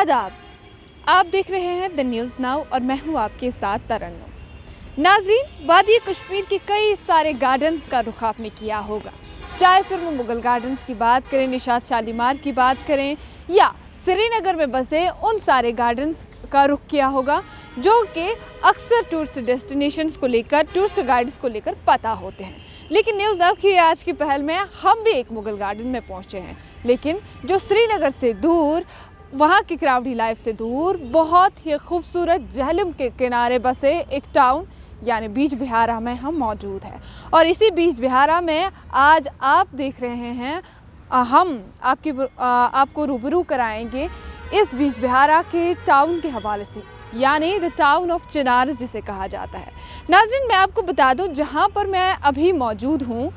आदाब, आप देख रहे हैं द न्यूज़ नाउ और मैं हूं आपके साथ तरन्नुम। नाज़रीन, वादी कश्मीर के कई सारे गार्डन्स का रुख आपने किया होगा, चाहे फिर वो मुगल गार्डन्स की बात करें, निशात शालीमार की बात करें या श्रीनगर में बसे उन सारे गार्डन्स का रुख किया होगा जो कि अक्सर टूरिस्ट डेस्टिनेशंस को लेकर, टूरिस्ट गाइड्स को लेकर पता होते हैं। लेकिन न्यूज़ नाउ की आज की पहल में हम भी एक मुगल गार्डन में पहुंचे हैं, लेकिन जो श्रीनगर से दूर, वहाँ की क्राउडी लाइफ से दूर, बहुत ही खूबसूरत जहलम के किनारे बसे एक टाउन यानी बीज बिहारा में हम मौजूद हैं। और इसी बीज बिहारा में आज आप देख रहे हैं, हम आपको रूबरू कराएंगे इस बीज बिहारा के टाउन के हवाले से, यानी द टाउन ऑफ चिनार्स जिसे कहा जाता है। नाज़रीन, मैं आपको बता दूं, जहां पर मैं अभी मौजूद हूं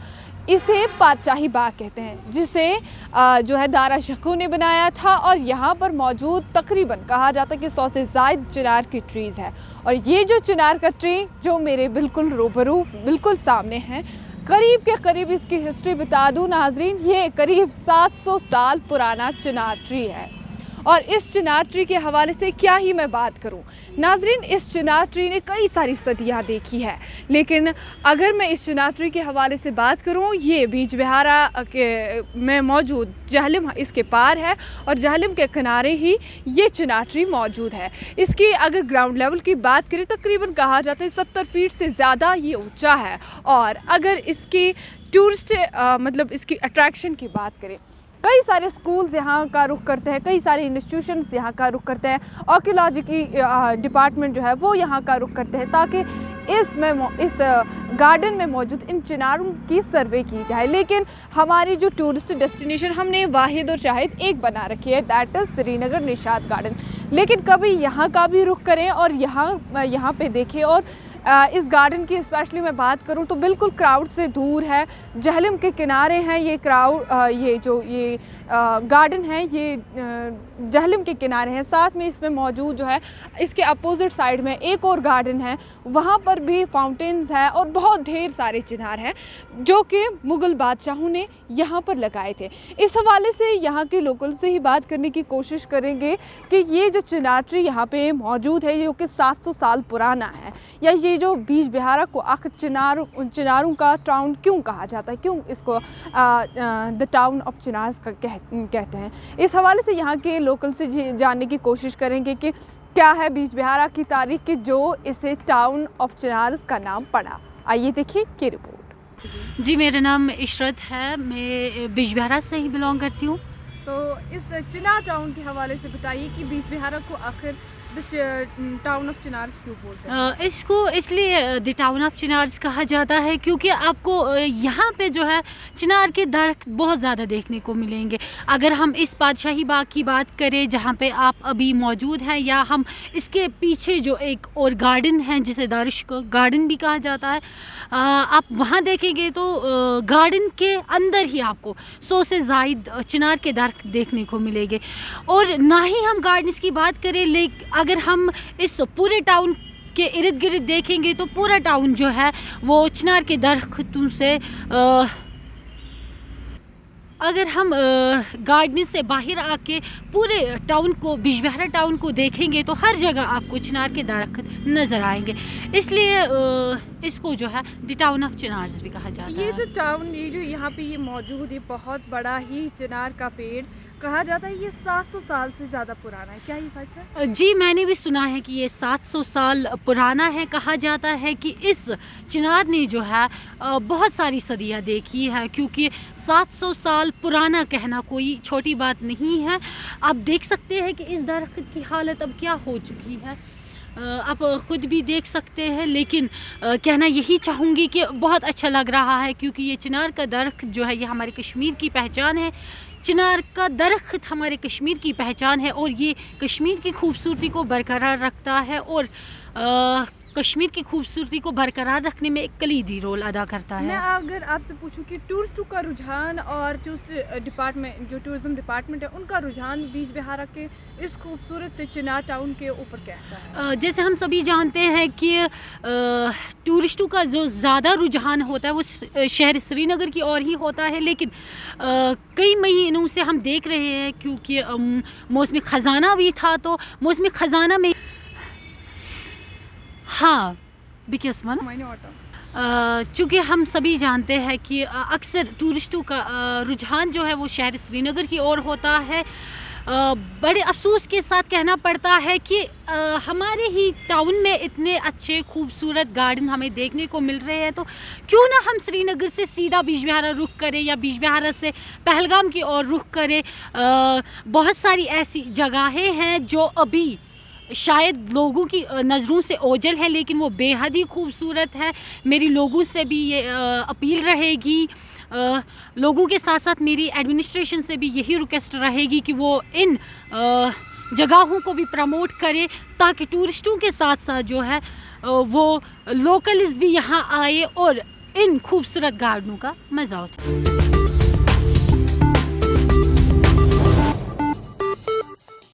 इसे पातशाही बाग कहते हैं, जिसे जो है दारा शको ने बनाया था। और यहाँ पर मौजूद तकरीबन कहा जाता है कि 100 से ज़ायद चिनार की ट्रीज़ है। और ये जो चिनार का ट्री जो मेरे बिल्कुल रूबरू बिल्कुल सामने है, करीब के करीब इसकी हिस्ट्री बता दूं नाज़रीन, ये करीब 700 साल पुराना चिनार ट्री है। और इस चिनार ट्री के हवाले से क्या ही मैं बात करूं नाज़रीन, इस चिनार ट्री ने कई सारी सदियां देखी है। लेकिन अगर मैं इस चिनार ट्री के हवाले से बात करूं, ये बीज बिहारा के में मौजूद जहलम इसके पार है और जहलम के किनारे ही ये चिनार ट्री मौजूद है। इसकी अगर ग्राउंड लेवल की बात करें, तकरीबन कहा जाता है 70 फीट से ज़्यादा ये ऊंचा है। और अगर इसकी टूरिस्ट मतलब इसकी अट्रैक्शन की बात करें, कई सारे स्कूल्स यहाँ का रुख करते हैं, कई सारे इंस्टीट्यूशंस यहाँ का रुख करते हैं, आर्कियोलॉजी की डिपार्टमेंट जो है वो यहाँ का रुख करते हैं ताकि इस गार्डन में मौजूद इन चिनारों की सर्वे की जाए। लेकिन हमारी जो टूरिस्ट डेस्टिनेशन हमने वाहिद और शाहिद एक बना रखी है, that is Srinagar Nishat garden. लेकिन कभी यहाँ का भी रुख करें और यहाँ पे देखें। और इस गार्डन की स्पेशली मैं बात करूं तो बिल्कुल क्राउड से दूर है, जहलम के किनारे हैं ये गार्डन है, ये जहलम के किनारे हैं। साथ में इसमें मौजूद जो है इसके अपोजिट साइड में एक और गार्डन है, वहाँ पर भी फाउंटेन्स है और बहुत ढेर सारे चिनार हैं जो कि मुग़ल बादशाहों ने यहाँ पर लगाए थे। इस हवाले से यहाँ के लोकल से ही बात करने की कोशिश करेंगे कि ये जो चिनार ट्री यहाँ पे मौजूद है जो कि 700 साल पुराना है, या ये जो बीज बिहारा को आखिर चिनारों का टाउन क्यों कहा जाता है, क्यों इसको द टाउन ऑफ चिनार्स का कहते हैं। इस हवाले से यहाँ के लोकल से जानने की कोशिश करेंगे कि क्या है बीज बिहारा की तारीख कि जो इसे टाउन ऑफ चिनार्स का नाम पड़ा। आइए देखिए की रिपोर्ट। जी, मेरा नाम इशरत है, मैं बीज बिहारा से ही बिलोंग करती हूँ। तो इस चिनार टाउन के हवाले से बताइए कि बीज बिहारा को आखिर टाउन ऑफ चिनार्स क्यों बोलते हैं? इसको इसलिए द टाउन ऑफ चिनार्स कहा जाता है क्योंकि आपको यहाँ पे जो है चिनार के दरख्त बहुत ज़्यादा देखने को मिलेंगे। अगर हम इस पातशाही बाग की बात करें जहाँ पे आप अभी मौजूद हैं, या हम इसके पीछे जो एक और गार्डन है जिसे दारिश गार्डन भी कहा जाता है, आप वहाँ देखेंगे तो गार्डन के अंदर ही आपको 100 से ज़ायद चिनार के दरख्त देखने को मिलेंगे। और ना ही हम गार्डन्स की बात करें, लेकिन अगर हम इस पूरे टाउन के इर्द गिर्द देखेंगे तो पूरा टाउन जो है वो चिनार के दरख्तों से अगर हम गार्डन से बाहर आके पूरे टाउन को, बीज बिहारा टाउन को देखेंगे तो हर जगह आपको चिनार के दरख्त नज़र आएंगे। इसलिए इसको जो है द टाउन ऑफ चिनार्स भी कहा जाता है। ये जो टाउन, ये जो यहाँ पे ये मौजूद, ये बहुत बड़ा ही चिनार का पेड़ कहा जाता है, ये 700 साल से ज़्यादा पुराना है, क्या ये सच है? जी, मैंने भी सुना है कि ये 700 साल पुराना है। कहा जाता है कि इस चिनार ने जो है बहुत सारी सदियाँ देखी है, क्योंकि 700 साल पुराना कहना कोई छोटी बात नहीं है। आप देख सकते हैं कि इस दरख्त की हालत अब क्या हो चुकी है, आप ख़ुद भी देख सकते हैं। लेकिन कहना यही चाहूँगी कि बहुत अच्छा लग रहा है, क्योंकि ये चिनार का दरख्त जो है ये हमारे कश्मीर की पहचान है। चिनार का दरख्त हमारे कश्मीर की पहचान है और ये कश्मीर की खूबसूरती को बरकरार रखता है और कश्मीर की खूबसूरती को बरकरार रखने में एक कलीदी रोल अदा करता मैं है। अगर आपसे पूछूं कि टूरिस्टों का रुझान और टूरिस्ट डिपार्टमेंट जो टूरिज्म डिपार्टमेंट है उनका रुझान बीज बिहारा के इस खूबसूरत से चिनार टाउन के ऊपर कैसा है? जैसे हम सभी जानते हैं कि टूरिस्टों का जो ज़्यादा रुझान होता है वो शहर श्रीनगर की ओर ही होता है, लेकिन कई महीनों से हम देख रहे हैं क्योंकि मौसमी ख़जाना भी था, तो मौसमी ख़जाना में हाँ बिकसमन मैंने ऑटो चूँकि हम सभी जानते हैं कि अक्सर टूरिस्टों का रुझान जो है वो शहर श्रीनगर की ओर होता है। बड़े अफसोस के साथ कहना पड़ता है कि हमारे ही टाउन में इतने अच्छे खूबसूरत गार्डन हमें देखने को मिल रहे हैं, तो क्यों ना हम श्रीनगर से सीधा बीजबिहारा रुख करें या बीजबिहारा से पहलगाम की ओर रुख करें। बहुत सारी ऐसी जगहें हैं जो अभी शायद लोगों की नज़रों से ओझल है, लेकिन वो बेहद ही खूबसूरत है। मेरी लोगों से भी ये अपील रहेगी, लोगों के साथ साथ मेरी एडमिनिस्ट्रेशन से भी यही रिक्वेस्ट रहेगी कि वो इन जगहों को भी प्रमोट करे, ताकि टूरिस्टों के साथ साथ जो है वो लोकल्स भी यहाँ आए और इन खूबसूरत गार्डनों का मज़ा उठाए।